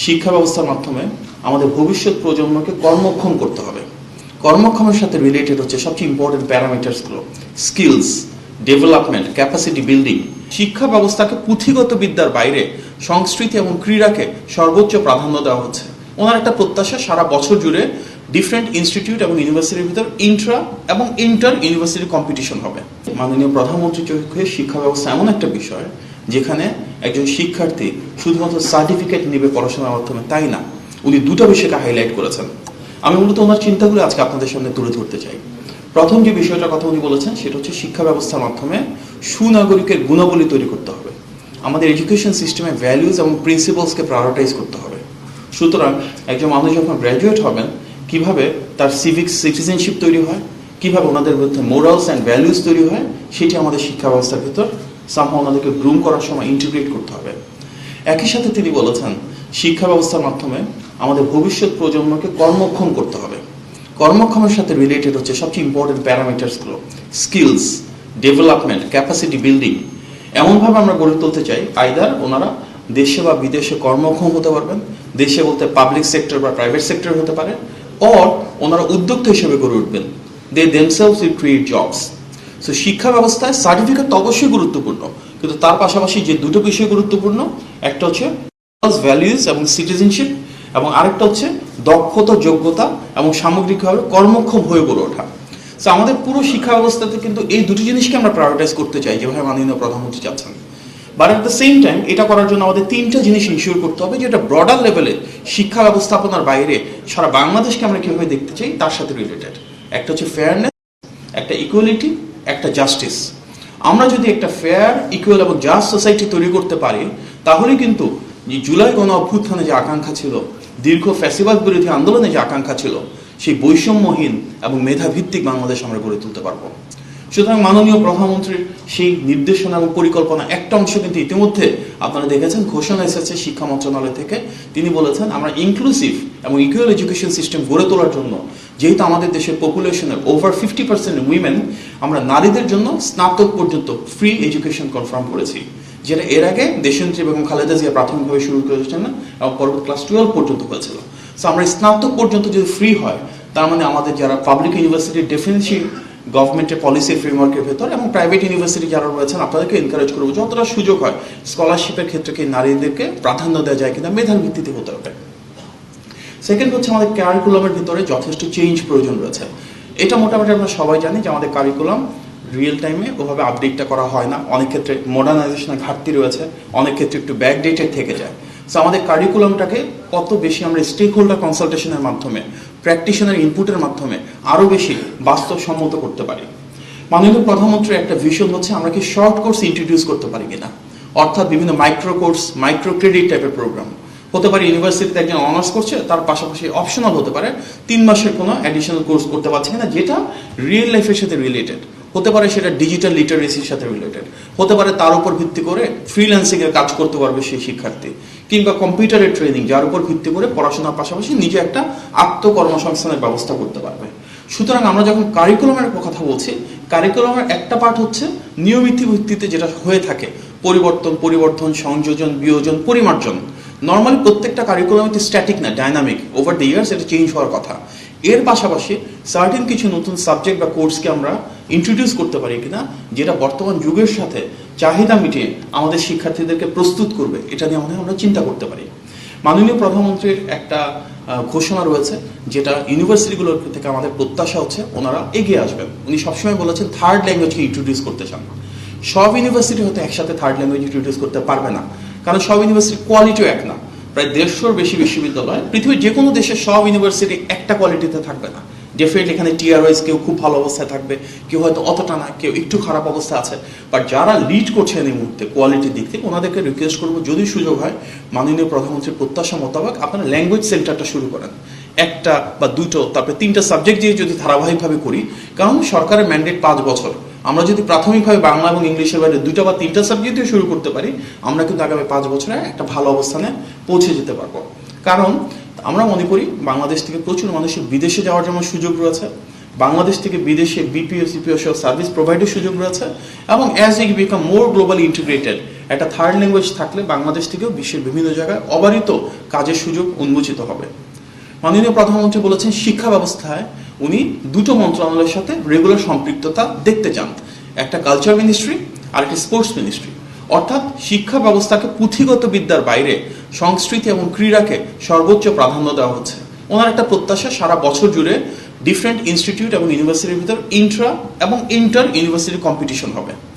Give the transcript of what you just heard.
শিক্ষা ব্যবস্থার মাধ্যমে আমাদের ভবিষ্যৎ প্রজন্মকে কর্মক্ষম করতে হবে। কর্মক্ষমের সাথে রিলেটেড হচ্ছে সবচেয়ে ইম্পর্টেন্ট প্যারামিটার্সগুলো স্কিলস, ডেভেলপমেন্ট, ক্যাপাসিটি বিল্ডিং। শিক্ষা ব্যবস্থাকে পুঁথিগত বিদ্যার বাইরে সংস্কৃতি এবং ক্রীড়াকে সর্বোচ্চ প্রাধান্য দেওয়া হচ্ছে। ওনার একটা প্রত্যাশা সারা বছর জুড়ে ডিফারেন্ট ইনস্টিটিউট এবং ইউনিভার্সিটির ভিতর ইন্ট্রা এবং ইন্টার ইউনিভার্সিটি কম্পিটিশন হবে। মাননীয় প্রধানমন্ত্রীর চোখে শিক্ষা ব্যবস্থা এমন একটা বিষয় যেখানে একজন শিক্ষার্থী শুধুমাত্র সার্টিফিকেট নেবে পড়াশোনার মাধ্যমে তাই না, উনি দুটো বিষয়কে হাইলাইট করেছেন। আমি মূলত ওনার চিন্তাগুলো আজকে আপনাদের সামনে তুলে ধরতে চাই। প্রথম যে বিষয়টার কথা উনি বলেছেন সেটা হচ্ছে শিক্ষা ব্যবস্থার মাধ্যমে সুনাগরিকের গুণাবলী তৈরি করতে হবে। আমাদের এডুকেশন সিস্টেমে ভ্যালুজ এবং প্রিন্সিপালসকে প্রায়োরিটাইজ করতে হবে। সুতরাং একজন মানুষ যখন গ্র্যাজুয়েট হবেন কিভাবে তার সিভিক সিটিজেনশিপ তৈরি হয়, কিভাবে ওনাদের মধ্যে মোরালস অ্যান্ড ভ্যালুজ তৈরি হয়, সেটি আমাদের শিক্ষা ব্যবস্থার ভিতর সামহাও ওনাদেরকে গ্রুম করার সময় ইন্টিগ্রেট করতে হবে। একই সাথে তিনি বলেছেন শিক্ষা ব্যবস্থার মাধ্যমে আমাদের ভবিষ্যৎ প্রজন্মকে কর্মক্ষম করতে হবে। কর্মক্ষমের সাথে রিলেটেড হচ্ছে সবচেয়ে ইম্পর্টেন্ট প্যারামিটার্সগুলো স্কিলস, ডেভেলপমেন্ট, ক্যাপাসিটি বিল্ডিং। এমনভাবে আমরা গড়ে তুলতে চাই আইদার ওনারা দেশে বা বিদেশে কর্মক্ষম হতে পারবেন, দেশে বলতে পাবলিক সেক্টর বা প্রাইভেট সেক্টর হতে পারে, অর ওনারা উদ্যোক্তা হিসেবে গড়ে উঠবেন, they themselves will create jobs. So শিক্ষা ব্যবস্থায় সার্টিফিকেট তো অবশ্যই গুরুত্বপূর্ণ, কিন্তু তার পাশাপাশি যে দুটো বিষয় গুরুত্বপূর্ণ, একটা হচ্ছে ভ্যালুজ এবং সিটিজেনশিপ, এবং আরেকটা হচ্ছে দক্ষতা, যোগ্যতা এবং সামগ্রিকভাবে কর্মক্ষম হয়ে গড়ে ওঠা। সো আমাদের পুরো শিক্ষা ব্যবস্থাতে কিন্তু এই দুটি জিনিসকে আমরা প্রায়োরিটাইজ করতে চাই যেভাবে মাননীয় প্রধানমন্ত্রী চাচ্ছেন। But at the same time এটা করার জন্য আমাদের তিনটা জিনিস ইনশিওর করতে হবে, যেটা ব্রডার লেভেলে শিক্ষা ব্যবস্থাপনার বাইরে সারা বাংলাদেশকে আমরা কীভাবে দেখতে চাই তার সাথে রিলেটেড। একটা হচ্ছে ফেয়ারনেস, একটা ইকুয়ালিটি, একটা জাস্টিস। আমরা যদি একটা ফেয়ার, ইকুয়াল এবং জাস্ট সোসাইটি তৈরি করতে পারি তাহলে কিন্তু জুলাই গণ অভ্যুত্থানে যে আকাঙ্ক্ষা ছিল, দীর্ঘ ফ্যাসিবাদ বিরোধী আন্দোলনে যে আকাঙ্ক্ষা ছিল, সেই বৈষম্যহীন এবং মেধাভিত্তিক বাংলাদেশ আমরা গড়ে তুলতে পারবো। সুতরাং মাননীয় প্রধানমন্ত্রীর সেই নির্দেশনা এবং পরিকল্পনা একটা অংশ কিন্তু ইতিমধ্যে আপনারা দেখেছেন ঘোষণা এসেছে শিক্ষা মন্ত্রণালয় থেকে। তিনি বলেছেন আমরা ইনক্লুসিভ এবং ইকুয়াল এডুকেশন সিস্টেম গড়ে তোলার জন্য, যেহেতু আমাদের দেশের পপুলেশনের ওভার 50% উইমেন, আমরা নারীদের জন্য স্নাতক পর্যন্ত ফ্রি এডুকেশন কনফার্ম করেছি, যেটা এর আগে দেশনেত্রী বেগম খালেদা জিয়া প্রাথমিকভাবে শুরু করেছেন না, এবং পরবর্তী ক্লাস 12 পর্যন্ত হয়েছিল। সো আমরা স্নাতক পর্যন্ত যদি ফ্রি হয় তার মানে আমাদের যারা পাবলিক ইউনিভার্সিটির ডেফিনেটলি গভর্নমেন্টের পলিসি ফ্রেমওয়ার্কের ভেতর এবং প্রাইভেট ইউনিভার্সিটি যারা রয়েছেন আপনাদেরকে এনকারেজ করবো যতটা সুযোগ হয় স্কলারশিপের ক্ষেত্রে কি নারীদেরকে প্রাধান্য দেওয়া যায় কিনা মেধার ভিত্তিতে হতে হবে। সেকেন্ড হচ্ছে আমাদের কারিকুলামের ভিতরে যথেষ্ট চেঞ্জ প্রয়োজন রয়েছে। এটা মোটামুটি আমরা সবাই জানি যে আমাদের কারিকুলাম রিয়েল টাইমে ওভাবে আপডেটটা করা হয় না, অনেক ক্ষেত্রে মডার্নাইজেশনের ঘাটতি রয়েছে, অনেক ক্ষেত্রে একটু ব্যাকডেটেড থেকে যায়। সো আমাদের কারিকুলামটাকে কত বেশি আমরা স্টেক হোল্ডার কনসালটেশনের মাধ্যমে, প্র্যাকটিশনার ইনপুটের মাধ্যমে আরও বেশি বাস্তবসম্মত করতে পারি। মাননীয় প্রধানমন্ত্রীর একটা ভিশন হচ্ছে আমরা কি শর্ট কোর্স ইন্ট্রোডিউস করতে পারি কিনা, অর্থাৎ বিভিন্ন মাইক্রো কোর্স, মাইক্রো ক্রেডিট টাইপের প্রোগ্রাম হতে পারে। ইউনিভার্সিটিতে একজন অনার্স করছে, তার পাশাপাশি অপশনাল হতে পারে 3 মাসের কোনো অ্যাডিশনাল কোর্স করতে পারছে কিনা যেটা রিয়েল লাইফের সাথে রিলেটেড হতে পারে, সেটা ডিজিটাল লিটারেসির সাথে রিলেটেড হতে পারে, তার উপর ভিত্তি করে ফ্রিল্যান্সিংয়ের কাজ করতে পারবে সেই শিক্ষার্থী, কিংবা কম্পিউটারের ট্রেনিং যার উপর ভিত্তি করে পড়াশোনার পাশাপাশি নিজে একটা আত্মকর্মসংস্থানের ব্যবস্থা করতে পারবে। সুতরাং আমরা যখন কারিকুলামের কথা বলছি, কারিকুলামের একটা পার্ট হচ্ছে নিয়মিত ভিত্তিতে যেটা হয়ে থাকে পরিবর্তন, সংযোজন, বিয়োজন, পরিমার্জন। নর্মালি প্রত্যেকটা কারিকুলাম স্ট্যাটিক না, ডাইনামিক, ওভার দ্য ইয়ার্স এটা চেঞ্জ হওয়ার কথা। এর পাশাপাশি সার্টেন কিছু নতুন সাবজেক্ট বা কোর্সকে আমরা ইন্ট্রোডিউস করতে পারি কিনা যেটা বর্তমান যুগের সাথে চাহিদা মিটিয়ে আমাদের শিক্ষার্থীদেরকে প্রস্তুত করবে, এটা নিয়ে আমরা চিন্তা করতে পারি। মাননীয় প্রধানমন্ত্রীর একটা ঘোষণা রয়েছে যেটা ইউনিভার্সিটিগুলোর থেকে আমাদের প্রত্যাশা হচ্ছে ওনারা এগিয়ে আসবেন। উনি সবসময় বলেছেন থার্ড ল্যাঙ্গুয়েজকে ইন্ট্রোডিউস করতে চান। সব ইউনিভার্সিটি হয়তো একসাথে থার্ড ল্যাঙ্গুয়েজ ইন্ট্রোডিউস করতে পারবে না, কারণ সব ইউনিভার্সিটির কোয়ালিটিও এক না। প্রায় 150-র বেশি বিশ্ববিদ্যালয়, পৃথিবীর যে কোনো দেশের সব ইউনিভার্সিটি একটা কোয়ালিটিতে থাকবে না। ডেফিনেটলি এখানে টিয়ার ওয়াইজ কেউ খুব ভালো অবস্থায় থাকবে, কেউ হয়তো অতটা না, কেউ একটু খারাপ অবস্থা আছে। বাট যারা লিড করছেন এই মুহূর্তে কোয়ালিটির দিক থেকে, ওনাদেরকে রিকোয়েস্ট করবো যদি সুযোগ হয় মাননীয় প্রধানমন্ত্রীর প্রত্যাশা মোতাবেক আপনারা ল্যাঙ্গুয়েজ সেন্টারটা শুরু করেন, একটা বা দুটো, তারপরে 3টা সাবজেক্ট দিয়ে যদি ধারাবাহিকভাবে করি, কারণ সরকারের ম্যান্ডেট 5 বছর। আমরা যদি প্রাথমিকভাবে বাংলা এবং ইংলিশের বাইরে 2টা বা 3টা সাবজেক্ট দিয়ে শুরু করতে পারি, আমরা কিন্তু আগামী 5 বছরে একটা ভালো অবস্থানে পৌঁছে যেতে পারবো। কারণ আমরা মনে করি বাংলাদেশ থেকে প্রচুর মানুষের বিদেশে যাওয়ার জন্য সুযোগ রয়েছে, বাংলাদেশ থেকে বিদেশে বিপিও, সিপিও সহ সার্ভিস প্রোভাইডের সুযোগ রয়েছে, এবং as it become more globally integrated একটা থার্ড ল্যাঙ্গুয়েজ থাকলে বাংলাদেশ থেকেও বিশ্বের বিভিন্ন জায়গায় অবারিত কাজের সুযোগ উন্মোচিত হবে। মাননীয় প্রধানমন্ত্রী বলেছেন শিক্ষা ব্যবস্থায় উনি দুটো মন্ত্রণালয়ের সাথে রেগুলার সম্পৃক্ততা দেখতে চান, একটা কালচার মিনিস্ট্রি আর একটা স্পোর্টস মিনিস্ট্রি। অর্থাৎ শিক্ষা ব্যবস্থাকে পুঁথিগত বিদ্যার বাইরে সংস্কৃতি এবং ক্রীড়াকে সর্বোচ্চ প্রাধান্য দেওয়া হচ্ছে। ওনার একটা প্রত্যাশা সারা বছর জুড়ে ডিফারেন্ট ইনস্টিটিউট এবং ইউনিভার্সিটির ভিতর ইন্ট্রা এবং ইন্টার ইউনিভার্সিটি কম্পিটিশন হবে।